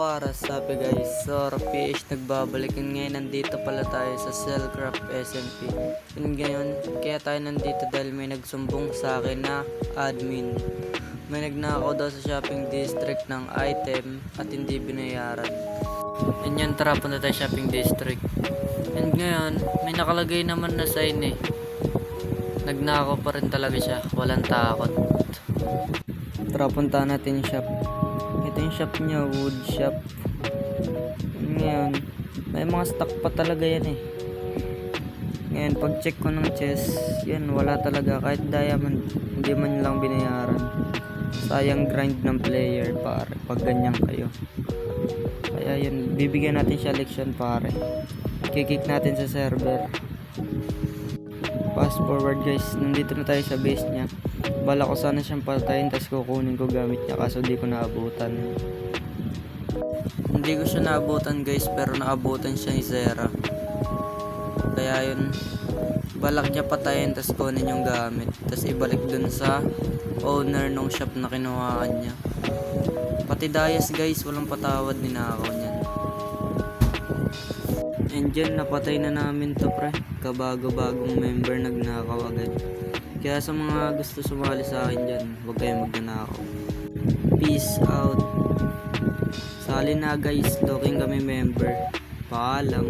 What's up guys? So PH nagbabalikan ngayon, nandito pala tayo sa Cellcraft SMP. Yun ngayon, kaya tayo nandito dahil may nagsumbong sa akin na admin. May nagnakaw daw sa shopping district ng item at hindi binayaran. And yan, tara punta tayo shopping district. And ngayon, may nakalagay naman na sign eh. Nagnakaw pa rin talaga siya, walang takot. Tara punta natin yung shop. Ito yung shop niya, wood shop. Ngayon, may mga stock pa talaga yan eh. Ngayon, pag check ko ng chest, yan, wala talaga. Kahit diamond, hindi man lang binayaran. Sayang grind ng player, pare, pag ganyan kayo. Kaya yun, bibigyan natin siya leksyon, pare. Kikik natin sa server. Fast forward guys, nandito na tayo sa base niya. Bala ko sana siyang patayin, tas kukunin ko gamit niya, kaso di ko naabutan. Hindi ko siya naabutan guys, pero naabutan siya ni Zera. Kaya yun, balak niya patayin tas kunin yung gamit, tas ibalik dun sa owner ng shop na kinuhaan niya. Pati Dayas guys, walang patawad, ninakaw niyan. And dyan, napatay na namin to pre. Kabago-bagong member nagnakaw agad. Kaya sa mga gusto sumali sa akin dyan, huwag kayong magnanakaw. Peace out. Sali na guys, looking kami member. Paalam.